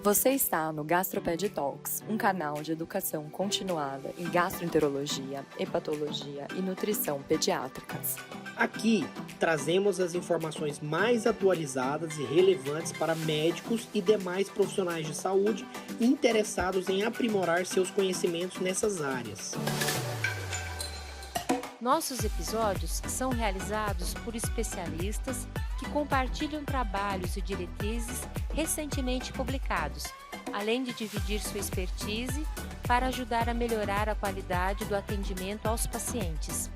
Você está no Gastroped Talks, um canal de educação continuada em gastroenterologia, hepatologia e nutrição pediátricas. Aqui trazemos as informações mais atualizadas e relevantes para médicos e demais profissionais de saúde interessados em aprimorar seus conhecimentos nessas áreas. Nossos episódios são realizados por especialistas que compartilham trabalhos e diretrizes recentemente publicados, além de dividir sua expertise para ajudar a melhorar a qualidade do atendimento aos pacientes.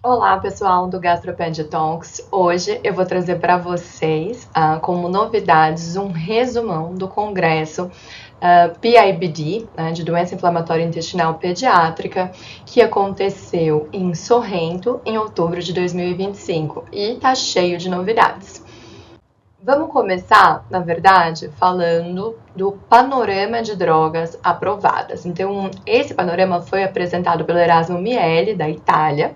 Olá pessoal do Gastroped Talks, hoje eu vou trazer para vocês como novidades um resumão do congresso PIBD, de doença inflamatória intestinal pediátrica, que aconteceu em Sorrento em outubro de 2025 e tá cheio de novidades. Vamos começar, na verdade, falando do panorama de drogas aprovadas. Então, esse panorama foi apresentado pelo Erasmo Miele, da Itália,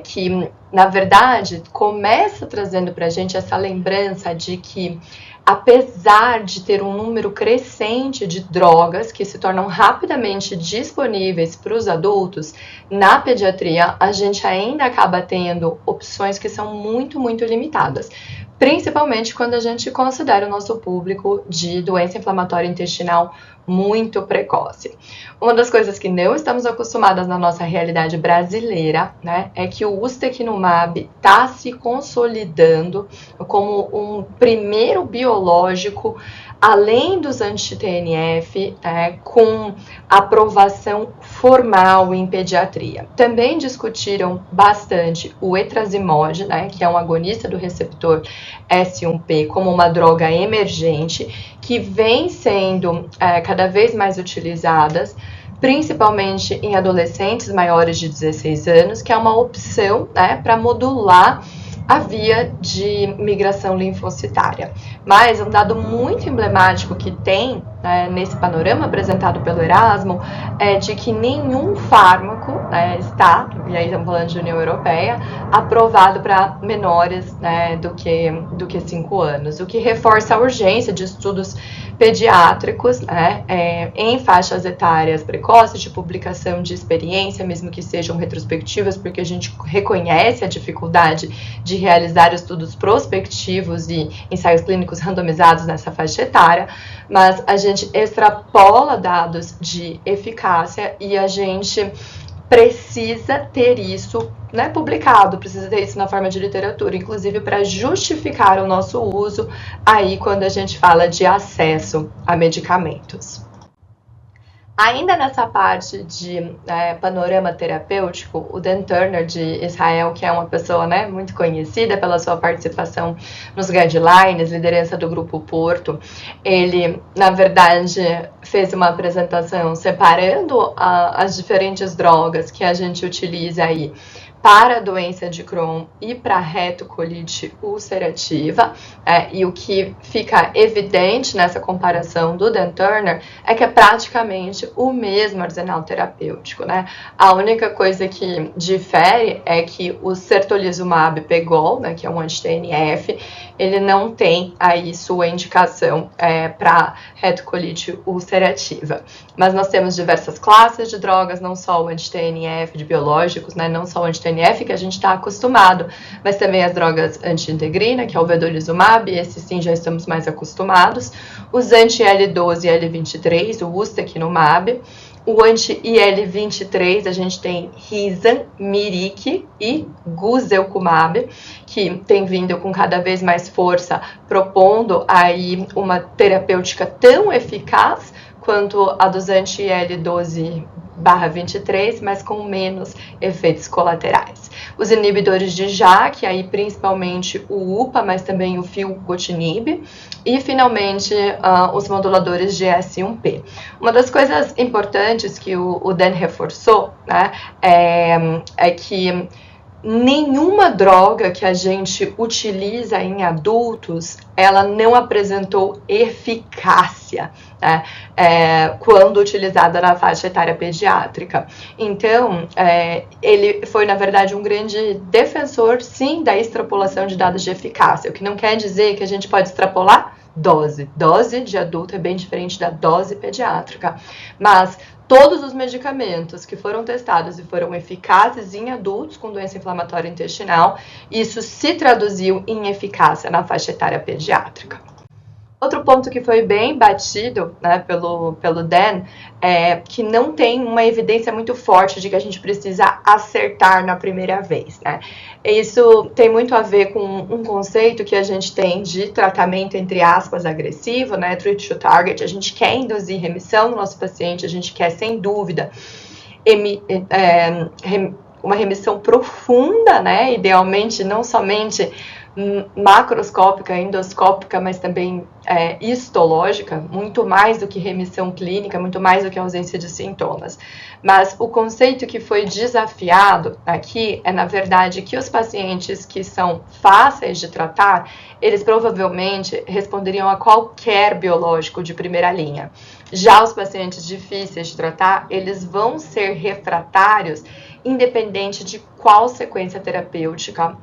que, na verdade, começa trazendo para a gente essa lembrança de que, apesar de ter um número crescente de drogas que se tornam rapidamente disponíveis para os adultos, na pediatria a gente ainda acaba tendo opções que são muito, muito limitadas. Principalmente quando a gente considera o nosso público de doença inflamatória intestinal muito precoce. Uma das coisas que não estamos acostumadas na nossa realidade brasileira, é que o ustekinumab está se consolidando como um primeiro biológico, além dos anti-TNF, com aprovação formal em pediatria. Também discutiram bastante o etrasimod, que é um agonista do receptor S1P, como uma droga emergente, que vem sendo cada vez mais utilizadas, principalmente em adolescentes maiores de 16 anos, que é uma opção para modular a via de migração linfocitária. Mas um dado muito emblemático que tem nesse panorama apresentado pelo Erasmo é de que nenhum fármaco está, e aí estamos falando de União Europeia, aprovado para menores do que 5 anos, o que reforça a urgência de estudos pediátricos em faixas etárias precoces, de publicação de experiência, mesmo que sejam retrospectivas, porque a gente reconhece a dificuldade de realizar estudos prospectivos e ensaios clínicos randomizados nessa faixa etária, mas a gente extrapola dados de eficácia e a gente precisa ter isso publicado, precisa ter isso na forma de literatura, inclusive para justificar o nosso uso aí quando a gente fala de acesso a medicamentos. Ainda nessa parte de panorama terapêutico, o Dan Turner de Israel, que é uma pessoa muito conhecida pela sua participação nos guidelines, liderança do Grupo Porto, ele, na verdade, fez uma apresentação separando as diferentes drogas que a gente utiliza aí para a doença de Crohn e para a retocolite ulcerativa, e o que fica evidente nessa comparação do Dan Turner é que é praticamente o mesmo arsenal terapêutico, A única coisa que difere é que o certolizumab pegol, que é um anti-TNF, ele não tem aí sua indicação para retocolite ulcerativa. Mas nós temos diversas classes de drogas, não só o anti-TNF de biológicos, não só o anti-TNF que a gente está acostumado, mas também as drogas anti-integrina, que é o vedolizumab, esse sim já estamos mais acostumados, os anti-IL-12 e IL-23, o ustekinumab, o anti-IL-23, a gente tem Rizan, Miric e Guselkumab, que tem vindo com cada vez mais força, propondo aí uma terapêutica tão eficaz quanto a dos anti-IL-12/23, mas com menos efeitos colaterais. Os inibidores de JAK, aí principalmente o UPA, mas também o filgotinib, e finalmente os moduladores de S1P. Uma das coisas importantes que o Dan reforçou é que nenhuma droga que a gente utiliza em adultos, ela não apresentou eficácia, né, quando utilizada na faixa etária pediátrica. Então, ele foi, na verdade, um grande defensor, sim, da extrapolação de dados de eficácia, o que não quer dizer que a gente pode extrapolar dose. Dose de adulto é bem diferente da dose pediátrica, mas todos os medicamentos que foram testados e foram eficazes em adultos com doença inflamatória intestinal, isso se traduziu em eficácia na faixa etária pediátrica. Outro ponto que foi bem batido, né, pelo Dan é que não tem uma evidência muito forte de que a gente precisa acertar na primeira vez, né? Isso tem muito a ver com um conceito que a gente tem de tratamento, entre aspas, agressivo, né, treat to target. A gente quer induzir remissão no nosso paciente, a gente quer, sem dúvida, uma remissão profunda, né, idealmente não somente macroscópica, endoscópica, mas também histológica, muito mais do que remissão clínica, muito mais do que ausência de sintomas. Mas o conceito que foi desafiado aqui é, na verdade, que os pacientes que são fáceis de tratar, eles provavelmente responderiam a qualquer biológico de primeira linha. Já os pacientes difíceis de tratar, eles vão ser refratários, independente de qual sequência terapêutica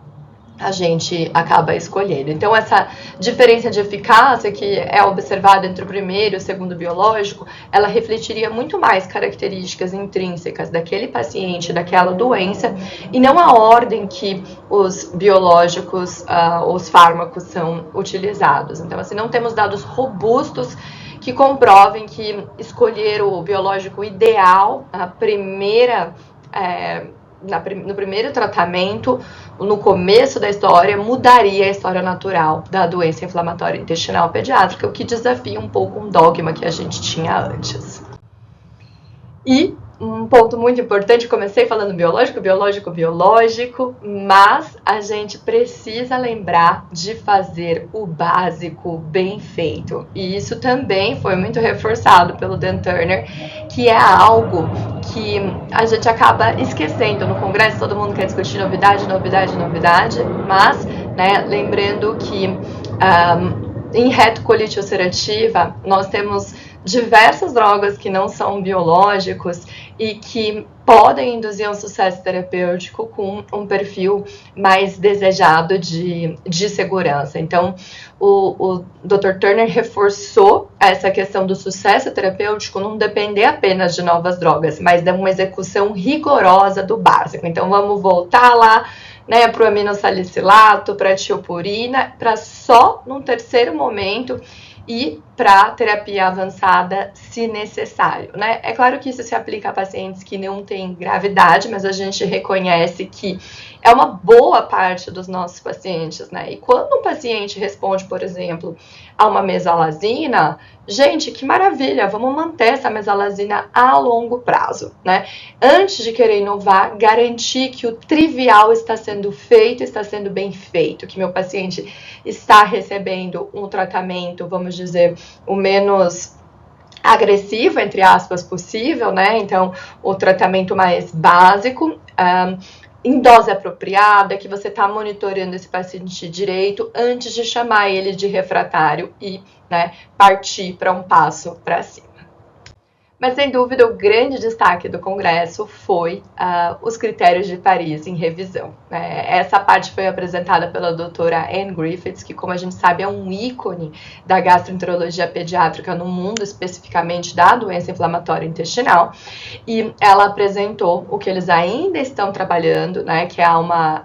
a gente acaba escolhendo. Então, essa diferença de eficácia que é observada entre o primeiro e o segundo biológico, ela refletiria muito mais características intrínsecas daquele paciente, daquela doença, e não a ordem que os biológicos, os fármacos são utilizados. Então, assim, não temos dados robustos que comprovem que escolher o biológico ideal, no primeiro tratamento, no começo da história, mudaria a história natural da doença inflamatória intestinal pediátrica, o que desafia um pouco um dogma que a gente tinha antes. E um ponto muito importante, comecei falando biológico, mas a gente precisa lembrar de fazer o básico bem feito. E isso também foi muito reforçado pelo Dan Turner, que é algo que a gente acaba esquecendo no congresso. Todo mundo quer discutir novidade, mas, né, lembrando que em retocolite ulcerativa nós temos diversas drogas que não são biológicos e que podem induzir um sucesso terapêutico com um perfil mais desejado de segurança. Então, o Dr. Turner reforçou essa questão do sucesso terapêutico não depender apenas de novas drogas, mas de uma execução rigorosa do básico. Então, vamos voltar lá, né, para o aminosalicilato, para a tiopurina, para só num terceiro momento e para terapia avançada, se necessário, né? É claro que isso se aplica a pacientes que não têm gravidade, mas a gente reconhece que é uma boa parte dos nossos pacientes, né? E quando um paciente responde, por exemplo, a uma mesalazina, gente, que maravilha, vamos manter essa mesalazina a longo prazo, né? Antes de querer inovar, garantir que o trivial está sendo feito, está sendo bem feito, que meu paciente está recebendo um tratamento, vamos dizer, o menos agressivo, entre aspas, possível, né? Então, o tratamento mais básico, em dose apropriada, que você está monitorando esse paciente direito antes de chamar ele de refratário e, né, partir para um passo para cima. Mas, sem dúvida, o grande destaque do congresso foi os critérios de Paris em revisão. Essa parte foi apresentada pela doutora Anne Griffiths, que, como a gente sabe, é um ícone da gastroenterologia pediátrica no mundo, especificamente da doença inflamatória intestinal. E ela apresentou o que eles ainda estão trabalhando, né, que é uma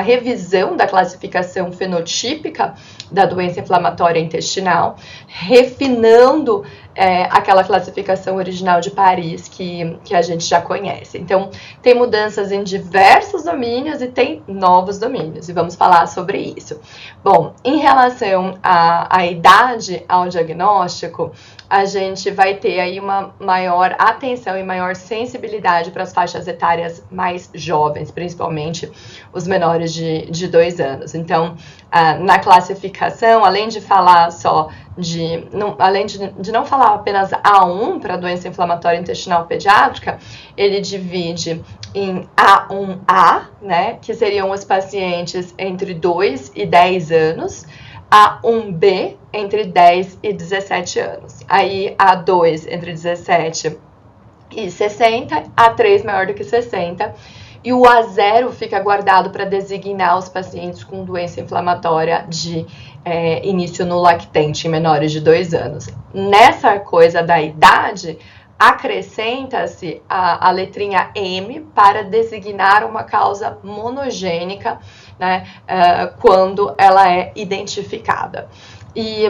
revisão da classificação fenotípica da doença inflamatória intestinal, refinando aquela classificação original de Paris que a gente já conhece. Então, tem mudanças em diversos domínios e tem novos domínios, e vamos falar sobre isso. Bom, em relação à idade ao diagnóstico, a gente vai ter aí uma maior atenção e maior sensibilidade para as faixas etárias mais jovens, principalmente os menores de 2 anos. Então, na classificação, além de falar só além de não falar falar apenas A1 para doença inflamatória intestinal pediátrica, ele divide em A1A, né, que seriam os pacientes entre 2 e 10 anos, A1B entre 10 e 17 anos, aí A2 entre 17 e 60, A3 maior do que 60, e o A0 fica guardado para designar os pacientes com doença inflamatória de início no lactente, em menores de 2 anos. Nessa coisa da idade, acrescenta-se a letrinha M para designar uma causa monogênica, né, quando ela é identificada. E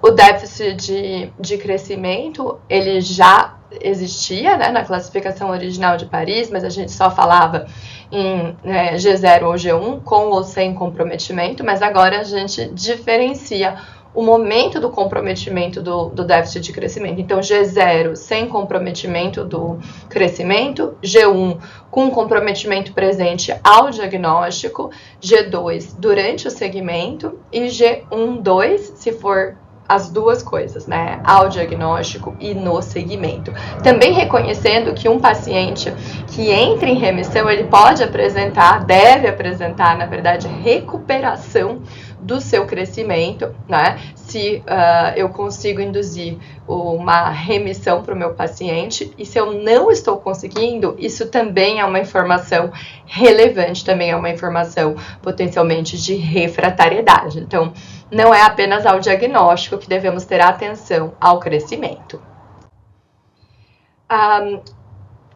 o déficit de crescimento, ele já existia, né, na classificação original de Paris, mas a gente só falava em G0 ou G1, com ou sem comprometimento, mas agora a gente diferencia o momento do comprometimento do déficit de crescimento. Então, G0 sem comprometimento do crescimento, G1 com comprometimento presente ao diagnóstico, G2 durante o segmento e G1, 2, se for as duas coisas, né, ao diagnóstico e no segmento. Também reconhecendo que um paciente que entra em remissão, ele pode apresentar, deve apresentar, na verdade, recuperação do seu crescimento, né? Se eu consigo induzir uma remissão para o meu paciente, e se eu não estou conseguindo, isso também é uma informação relevante, também é uma informação potencialmente de refratariedade. Então, não é apenas ao diagnóstico que devemos ter atenção ao crescimento.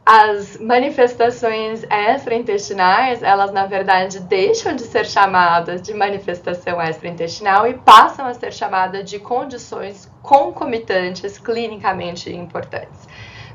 As manifestações extraintestinais, elas na verdade deixam de ser chamadas de manifestação extraintestinal e passam a ser chamadas de condições concomitantes clinicamente importantes.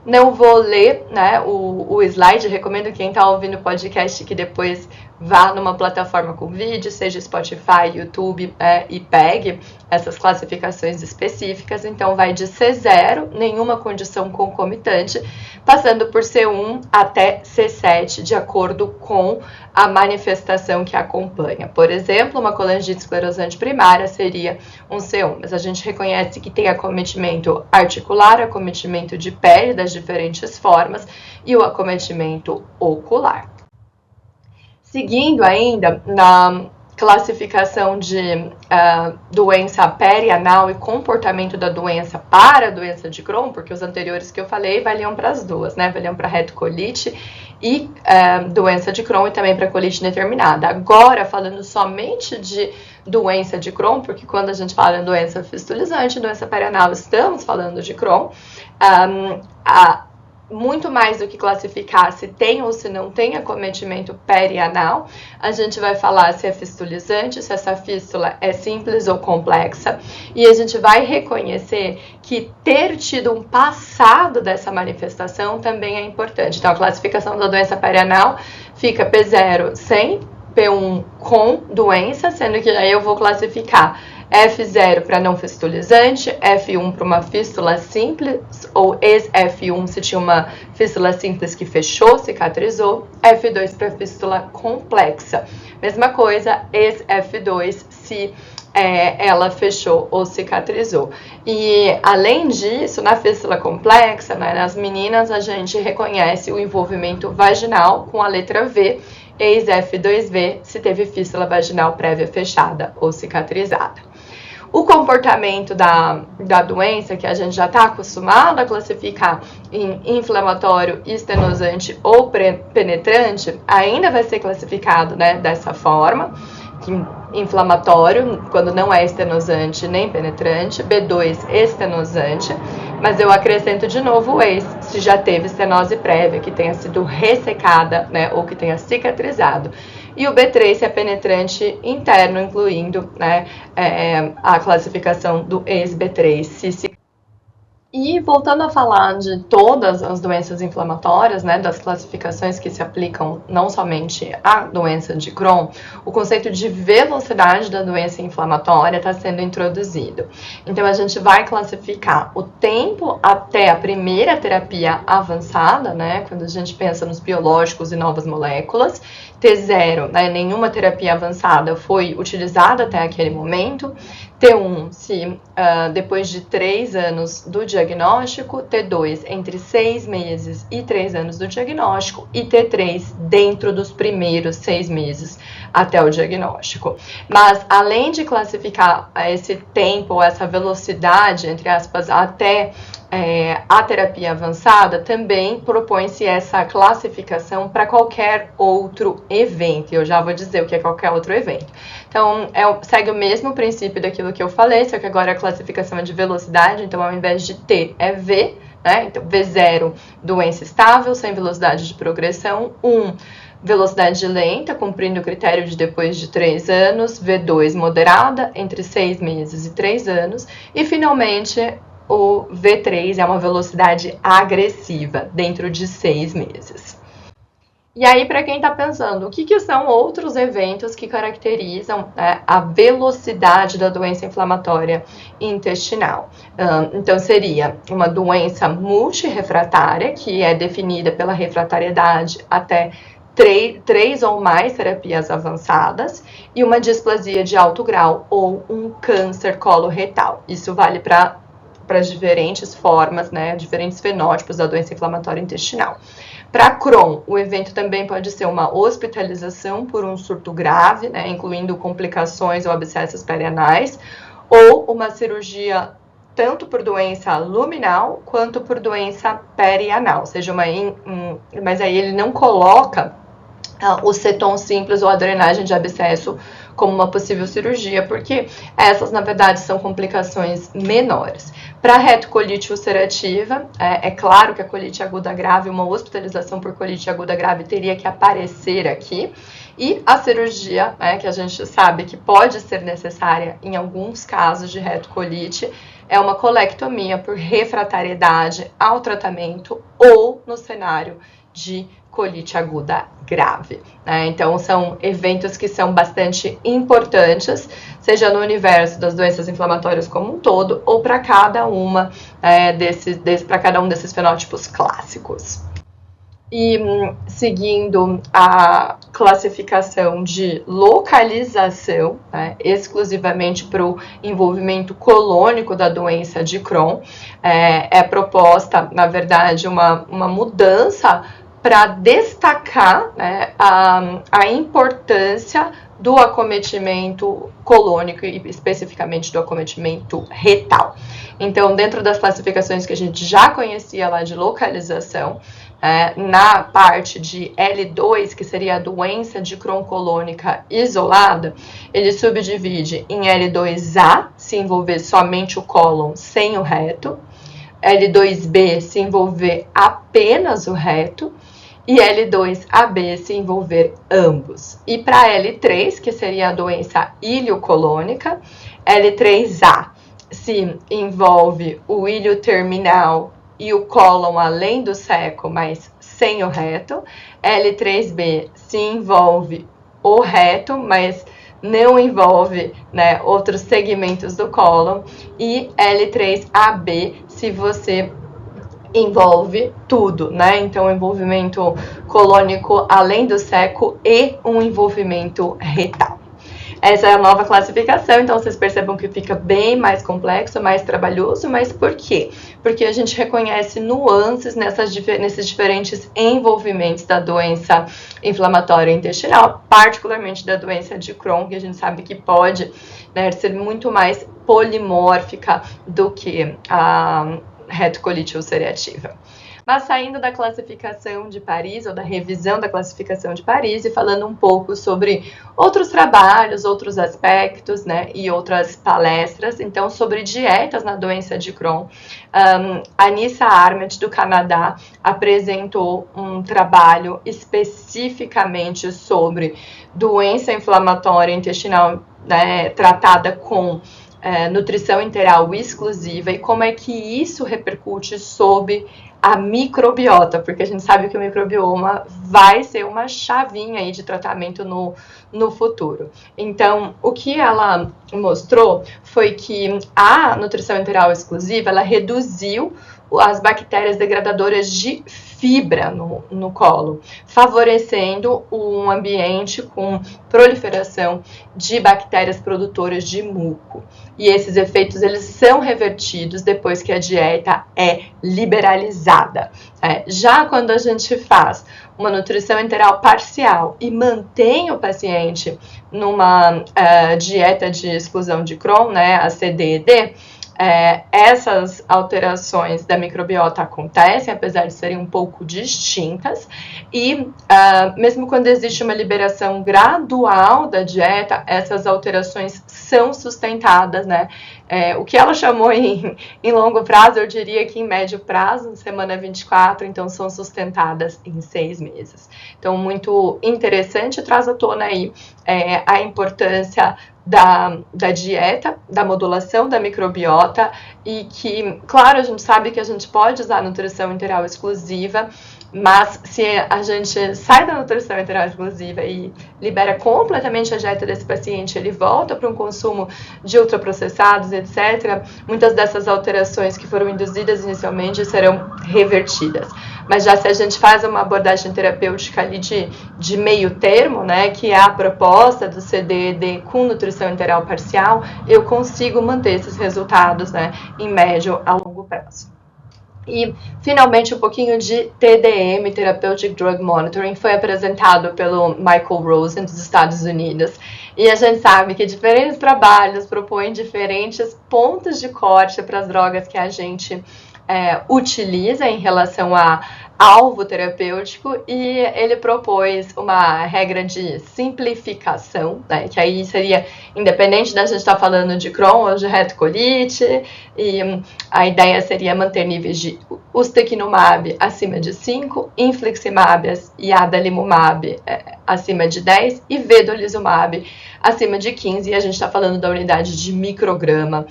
Não vou ler, né, o slide, recomendo quem está ouvindo o podcast que depois vá numa plataforma com vídeo, seja Spotify, YouTube, e pegue essas classificações específicas. Então, vai de C0, nenhuma condição concomitante, passando por C1 até C7, de acordo com a manifestação que acompanha. Por exemplo, uma colangite esclerosante primária seria um C1, mas a gente reconhece que tem acometimento articular, acometimento de pele das diferentes formas e o acometimento ocular. Seguindo ainda na classificação de doença perianal e comportamento da doença para a doença de Crohn, porque os anteriores que eu falei valiam para as duas, né? Valiam para retocolite e doença de Crohn e também para colite indeterminada. Agora, falando somente de doença de Crohn, porque quando a gente fala em doença fistulizante, doença perianal, estamos falando de Crohn, muito mais do que classificar se tem ou se não tem acometimento perianal, a gente vai falar se é fistulizante, se essa fístula é simples ou complexa, e a gente vai reconhecer que ter tido um passado dessa manifestação também é importante. Então, a classificação da doença perianal fica P0 sem, P1 com doença, sendo que aí eu vou classificar F0 para não fistulizante, F1 para uma fístula simples, ou ex-F1 se tinha uma fístula simples que fechou, cicatrizou, F2 para fístula complexa. Mesma coisa, ex-F2 se ela fechou ou cicatrizou. E além disso, na fístula complexa, né, nas meninas, a gente reconhece o envolvimento vaginal com a letra V, ex-F2V, se teve fístula vaginal prévia fechada ou cicatrizada. O comportamento da doença, que a gente já está acostumado a classificar em inflamatório, estenosante ou penetrante, ainda vai ser classificado, né, dessa forma. Inflamatório, quando não é estenosante nem penetrante, B2 estenosante, mas eu acrescento de novo o ex, se já teve estenose prévia, que tenha sido ressecada, né, ou que tenha cicatrizado. E o B3 se é penetrante interno, incluindo, né, a classificação do ex-B3. E voltando a falar de todas as doenças inflamatórias, né, das classificações que se aplicam não somente à doença de Crohn, o conceito de velocidade da doença inflamatória está sendo introduzido. Então, a gente vai classificar o tempo até a primeira terapia avançada, né, quando a gente pensa nos biológicos e novas moléculas. T0, né, nenhuma terapia avançada foi utilizada até aquele momento. T1, se depois de 3 anos do diagnóstico, T2 entre 6 meses e 3 anos do diagnóstico e T3 dentro dos primeiros 6 meses até o diagnóstico. Mas além de classificar esse tempo, essa velocidade, entre aspas, até a terapia avançada, também propõe-se essa classificação para qualquer outro evento. Eu já vou dizer o que é qualquer outro evento. Então, segue o mesmo princípio daquilo que eu falei, só que agora a classificação é de velocidade, então ao invés de T é V, né? Então, V0, doença estável, sem velocidade de progressão. 1, velocidade lenta, cumprindo o critério de depois de 3 anos. V2, moderada, entre 6 meses e 3 anos. E, finalmente, o V3 é uma velocidade agressiva, dentro de 6 meses. E aí, para quem está pensando, o que são outros eventos que caracterizam a velocidade da doença inflamatória intestinal? Então, seria uma doença multirefratária, que é definida pela refratariedade até 3 ou mais terapias avançadas, e uma displasia de alto grau ou um câncer coloretal. Isso vale para as diferentes formas, né, diferentes fenótipos da doença inflamatória intestinal. Para Crohn, o evento também pode ser uma hospitalização por um surto grave, né, incluindo complicações ou abscessos perianais, ou uma cirurgia tanto por doença luminal quanto por doença perianal, seja mas aí ele não coloca o ceton simples ou a drenagem de abscesso como uma possível cirurgia, porque essas, na verdade, são complicações menores. Para a retocolite ulcerativa, é claro que a colite aguda grave, uma hospitalização por colite aguda grave teria que aparecer aqui, e a cirurgia, que a gente sabe que pode ser necessária em alguns casos de retocolite, é uma colectomia por refratariedade ao tratamento ou no cenário de colite aguda grave. Então, são eventos que são bastante importantes, seja no universo das doenças inflamatórias como um todo, ou para cada cada um desses fenótipos clássicos. E seguindo a classificação de localização, exclusivamente para o envolvimento colônico da doença de Crohn, é proposta, na verdade, uma mudança para destacar, a importância do acometimento colônico e especificamente do acometimento retal. Então, dentro das classificações que a gente já conhecia lá de localização, na parte de L2, que seria a doença de Crohn colônica isolada, ele subdivide em L2A, se envolver somente o cólon sem o reto, L2B, se envolver apenas o reto, e L2AB, se envolver ambos. E para L3, que seria a doença iliocolônica, L3A se envolve o ilho terminal e o cólon além do seco, mas sem o reto. L3B se envolve o reto, mas não envolve, outros segmentos do cólon. E L3AB, se você envolve tudo, Então, envolvimento colônico além do seco e um envolvimento retal. Essa é a nova classificação, então vocês percebam que fica bem mais complexo, mais trabalhoso, mas por quê? Porque a gente reconhece nuances nesses diferentes envolvimentos da doença inflamatória intestinal, particularmente da doença de Crohn, que a gente sabe que pode ser muito mais polimórfica do que a retocolite ulcerativa. Mas saindo da classificação de Paris, ou da revisão da classificação de Paris, e falando um pouco sobre outros trabalhos, outros aspectos, e outras palestras, então, sobre dietas na doença de Crohn, a Nissa Armet, do Canadá, apresentou um trabalho especificamente sobre doença inflamatória intestinal, tratada com nutrição enteral exclusiva e como é que isso repercute sobre a microbiota, porque a gente sabe que o microbioma vai ser uma chavinha aí de tratamento no futuro. Então, o que ela mostrou foi que a nutrição enteral exclusiva, ela reduziu as bactérias degradadoras de fibra no colo, favorecendo um ambiente com proliferação de bactérias produtoras de muco. E esses efeitos eles são revertidos depois que a dieta é liberalizada. Já quando a gente faz uma nutrição enteral parcial e mantém o paciente numa dieta de exclusão de Crohn, né, a CDED, essas alterações da microbiota acontecem, apesar de serem um pouco distintas, e mesmo quando existe uma liberação gradual da dieta, essas alterações são sustentadas, né? O que ela chamou em longo prazo, eu diria que em médio prazo, semana 24, então são sustentadas em 6 meses. Então, muito interessante, traz à tona aí a importância da dieta, da modulação da microbiota e que, claro, a gente sabe que a gente pode usar nutrição enteral exclusiva, mas se a gente sai da nutrição enteral exclusiva e libera completamente a dieta desse paciente, ele volta para um consumo de ultraprocessados, etc., muitas dessas alterações que foram induzidas inicialmente serão revertidas. Mas já se a gente faz uma abordagem terapêutica ali de meio termo, né, que é a proposta do CDED com nutrição enteral parcial, eu consigo manter esses resultados, né, em médio a longo prazo. E, finalmente, um pouquinho de TDM, Therapeutic Drug Monitoring, foi apresentado pelo Michael Rosen, dos Estados Unidos. E a gente sabe que diferentes trabalhos propõem diferentes pontos de corte para as drogas que a gente utiliza em relação a alvo terapêutico, e ele propôs uma regra de simplificação, né, que aí seria independente da gente estar falando de Crohn ou de retocolite, e a ideia seria manter níveis de ustekinumab acima de 5, infliximab e adalimumab acima de 10 e vedolizumab acima de 15, e a gente está falando da unidade de micrograma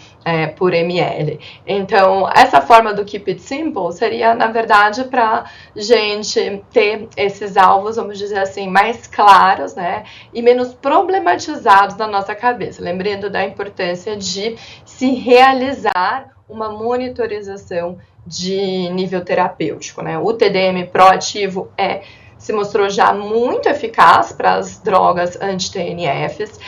por ml. Então, essa forma do Keep It Simple seria, na verdade, para gente ter esses alvos, vamos dizer assim, mais claros, né, e menos problematizados na nossa cabeça. Lembrando da importância de se realizar uma monitorização de nível terapêutico, né? O TDM proativo se mostrou já muito eficaz para as drogas anti-TNFs.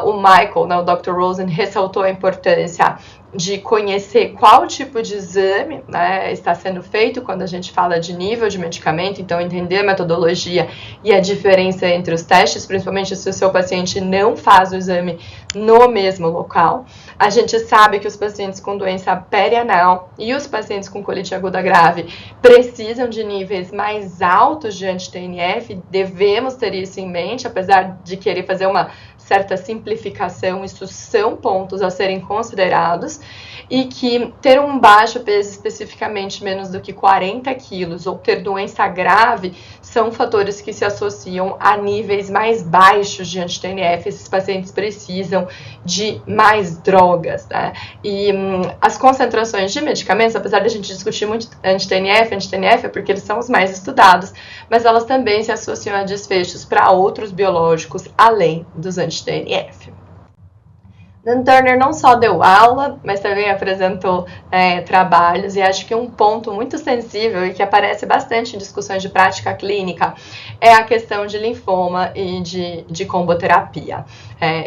O Michael, né, o Dr. Rosen, ressaltou a importância de conhecer qual tipo de exame, né, está sendo feito quando a gente fala de nível de medicamento, então entender a metodologia e a diferença entre os testes, principalmente se o seu paciente não faz o exame no mesmo local. A gente sabe que os pacientes com doença perianal e os pacientes com colite aguda grave precisam de níveis mais altos de anti-TNF, devemos ter isso em mente, apesar de querer fazer uma certa simplificação, isso são pontos a serem considerados, e que ter um baixo peso, especificamente menos do que 40 quilos, ou ter doença grave, são fatores que se associam a níveis mais baixos de anti-TNF. Esses pacientes precisam de mais drogas, né? E as concentrações de medicamentos, apesar de a gente discutir muito anti-TNF é porque eles são os mais estudados, mas elas também se associam a desfechos para outros biológicos além dos anti-TNF. Dan Turner não só deu aula, mas também apresentou trabalhos, e acho que um ponto muito sensível e que aparece bastante em discussões de prática clínica é a questão de linfoma e de comboterapia.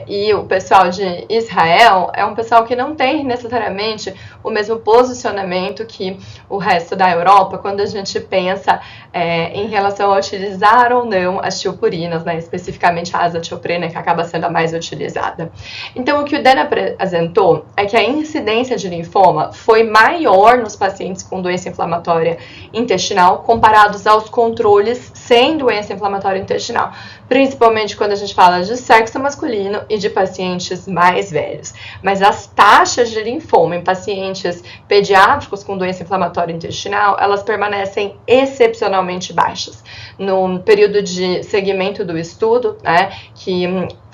E o pessoal de Israel é um pessoal que não tem necessariamente o mesmo posicionamento que o resto da Europa quando a gente pensa em relação a utilizar ou não as tiopurinas, né, especificamente a azatioprina, que acaba sendo a mais utilizada. Então, o que o Dan apresentou é que a incidência de linfoma foi maior nos pacientes com doença inflamatória intestinal comparados aos controles sem doença inflamatória intestinal, principalmente quando a gente fala de sexo masculino e de pacientes mais velhos. Mas as taxas de linfoma em pacientes pediátricos com doença inflamatória intestinal, elas permanecem excepcionalmente baixas. No período de segmento do estudo, né, que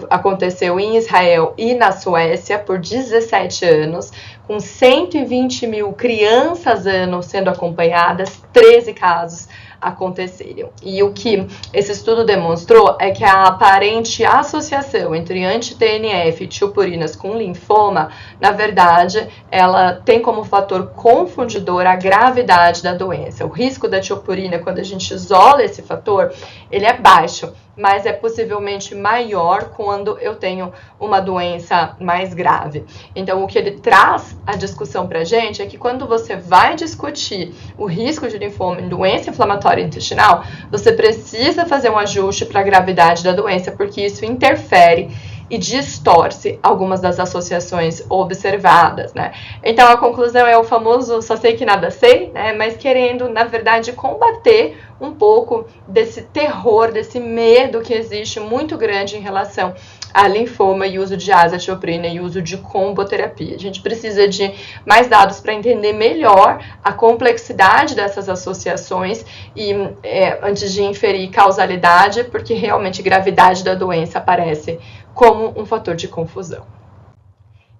aconteceu em Israel e na Suécia por 17 anos, com 120 mil crianças ano sendo acompanhadas, 13 casos acontecerem. E o que esse estudo demonstrou é que a aparente associação entre anti-TNF e tiopurinas com linfoma, na verdade, ela tem como fator confundidor a gravidade da doença. O risco da tiopurina, quando a gente isola esse fator, ele é baixo, mas é possivelmente maior quando eu tenho uma doença mais grave. Então, o que ele traz a discussão pra gente é que quando você vai discutir o risco de linfoma em doença inflamatória intestinal, você precisa fazer um ajuste para a gravidade da doença, porque isso interfere e distorce algumas das associações observadas, né? Então, a conclusão é o famoso só sei que nada sei, né? Mas querendo, na verdade, combater um pouco desse terror, desse medo que existe muito grande em relação a linfoma e uso de azatioprina e uso de comboterapia. A gente precisa de mais dados para entender melhor a complexidade dessas associações e antes de inferir causalidade, porque realmente a gravidade da doença aparece como um fator de confusão.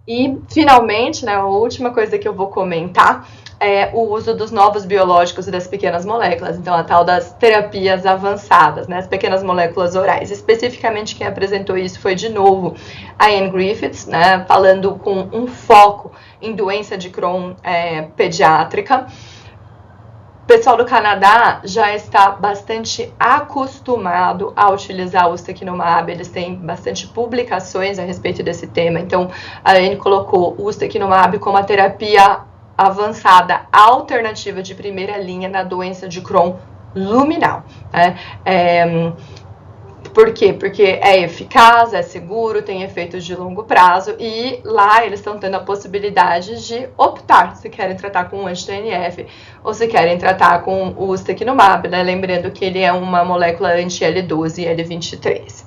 E, finalmente, né, a última coisa que eu vou comentar é o uso dos novos biológicos e das pequenas moléculas, então a tal das terapias avançadas, né, as pequenas moléculas orais. Especificamente quem apresentou isso foi, de novo, a Anne Griffiths, né, falando com um foco em doença de Crohn pediátrica. O pessoal do Canadá já está bastante acostumado a utilizar o ustekinumab, eles têm bastante publicações a respeito desse tema, então a Anne colocou o ustekinumab como a terapia avançada alternativa de primeira linha na doença de Crohn luminal, né? Por quê? Porque é eficaz, é seguro, tem efeitos de longo prazo e lá eles estão tendo a possibilidade de optar se querem tratar com o anti-TNF ou se querem tratar com o ustekinumab, né? Lembrando que ele é uma molécula anti-L12 e L23.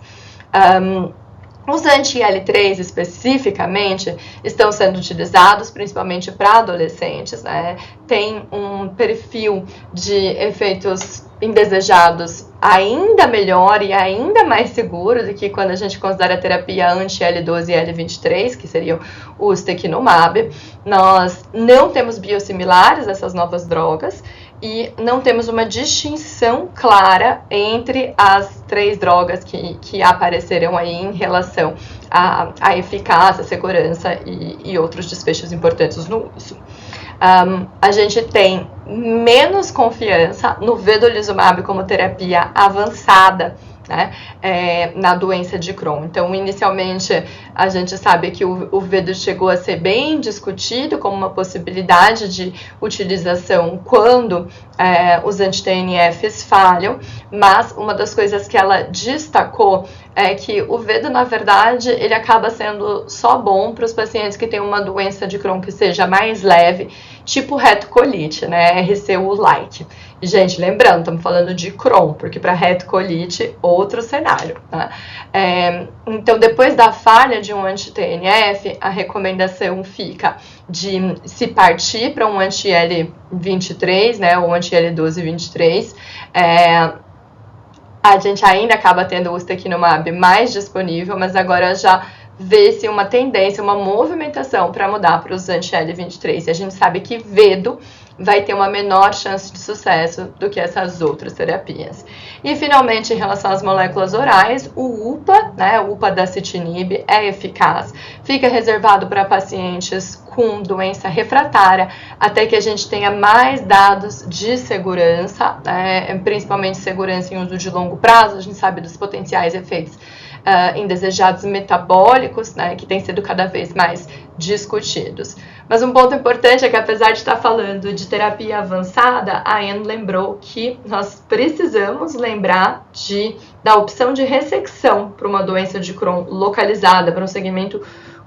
Os anti-L3, especificamente, estão sendo utilizados principalmente para adolescentes, né? Tem um perfil de efeitos indesejados ainda melhor e ainda mais seguro do que quando a gente considera a terapia anti-L12 e L23, que seriam o ustekinumab. Nós não temos biosimilares a essas novas drogas e não temos uma distinção clara entre as 3 drogas que apareceram aí em relação à eficácia, segurança e outros desfechos importantes no uso. A gente tem menos confiança no vedolizumab como terapia avançada, né, na doença de Crohn. Então, inicialmente, a gente sabe que o vedo chegou a ser bem discutido como uma possibilidade de utilização quando os anti-TNFs falham, mas uma das coisas que ela destacou é que o vedo, na verdade, ele acaba sendo só bom para os pacientes que têm uma doença de Crohn que seja mais leve, tipo retocolite, né, RCU-like. Gente, lembrando, estamos falando de Crohn, porque para retocolite, outro cenário, né? Então, depois da falha de um anti-TNF, a recomendação fica de se partir para um anti-L23, né, ou anti-L12-23. A gente ainda acaba tendo o ustekinumab mais disponível, mas agora já vê-se uma tendência, uma movimentação para mudar para os anti-L23. E a gente sabe que vedo vai ter uma menor chance de sucesso do que essas outras terapias. E, finalmente, em relação às moléculas orais, o UPA, né, o upadacitinib, é eficaz. Fica reservado para pacientes com doença refratária, até que a gente tenha mais dados de segurança, principalmente segurança em uso de longo prazo. A gente sabe dos potenciais efeitos indesejados metabólicos, né, que têm sido cada vez mais discutidos. Mas um ponto importante é que, apesar de estar falando de terapia avançada, a Anne lembrou que nós precisamos lembrar da opção de ressecção para uma doença de Crohn localizada, para um segmento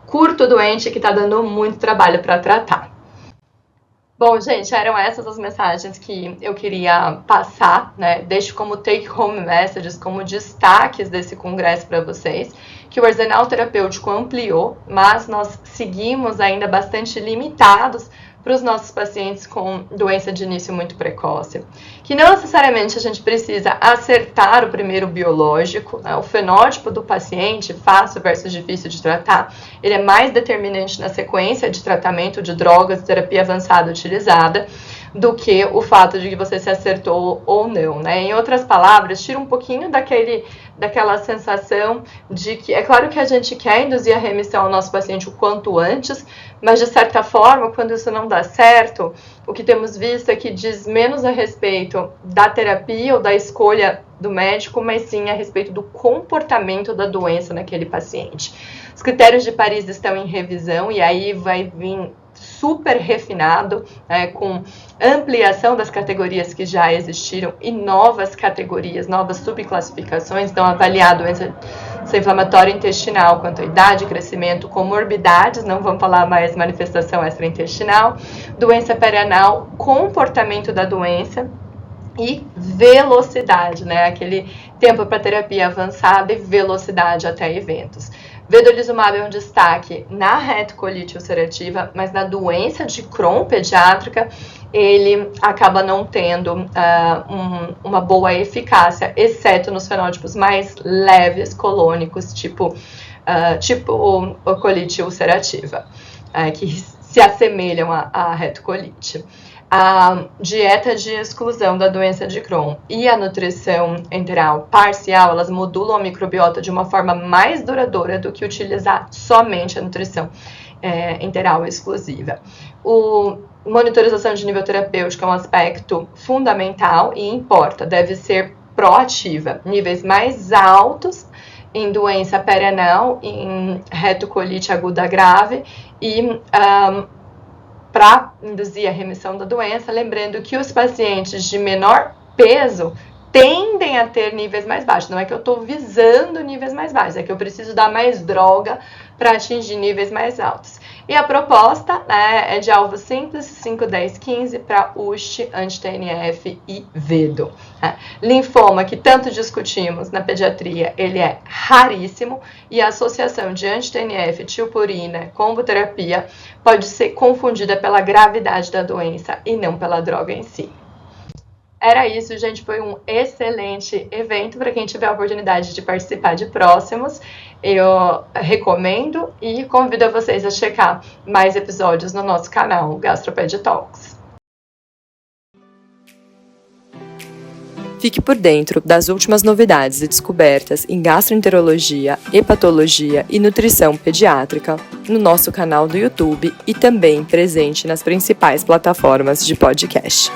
curto doente que está dando muito trabalho para tratar. Bom, gente, eram essas as mensagens que eu queria passar, né? Deixo como take-home messages, como destaques desse congresso para vocês, que o arsenal terapêutico ampliou, mas nós seguimos ainda bastante limitados para os nossos pacientes com doença de início muito precoce. Que não necessariamente a gente precisa acertar o primeiro biológico, né? O fenótipo do paciente, fácil versus difícil de tratar, ele é mais determinante na sequência de tratamento de drogas, terapia avançada utilizada, do que o fato de que você se acertou ou não, né? Em outras palavras, tira um pouquinho daquela sensação de que, é claro que a gente quer induzir a remissão ao nosso paciente o quanto antes, mas de certa forma, quando isso não dá certo, o que temos visto é que diz menos a respeito da terapia ou da escolha do médico, mas sim a respeito do comportamento da doença naquele paciente. Os critérios de Paris estão em revisão e aí vai vir super refinado, com ampliação das categorias que já existiram e novas categorias, novas subclassificações. Então, avaliar a doença inflamatória intestinal quanto à idade, crescimento, comorbidades, não vamos falar mais manifestação extraintestinal, doença perianal, comportamento da doença e velocidade, né? Aquele tempo para terapia avançada e velocidade até eventos. Vedolizumab é um destaque na retocolite ulcerativa, mas na doença de Crohn pediátrica, ele acaba não tendo uma boa eficácia, exceto nos fenótipos mais leves, colônicos, tipo colite ulcerativa, que se assemelham à retocolite. A dieta de exclusão da doença de Crohn e a nutrição enteral parcial, elas modulam a microbiota de uma forma mais duradoura do que utilizar somente a nutrição enteral exclusiva. Monitorização de nível terapêutico é um aspecto fundamental e importa, deve ser proativa. Níveis mais altos em doença perianal, em retocolite aguda grave e para induzir a remissão da doença, lembrando que os pacientes de menor peso tendem a ter níveis mais baixos. Não é que eu estou visando níveis mais baixos, é que eu preciso dar mais droga para atingir níveis mais altos. E a proposta é de alvo simples, 5, 10, 15 para UST, anti-TNF e VEDO. Linfoma, que tanto discutimos na pediatria, ele é raríssimo e a associação de anti-TNF, tilpurina, comboterapia pode ser confundida pela gravidade da doença e não pela droga em si. Era isso, gente. Foi um excelente evento. Para quem tiver a oportunidade de participar de próximos, eu recomendo e convido vocês a checar mais episódios no nosso canal Gastroped Talks. Fique por dentro das últimas novidades e descobertas em gastroenterologia, hepatologia e nutrição pediátrica no nosso canal do YouTube e também presente nas principais plataformas de podcast.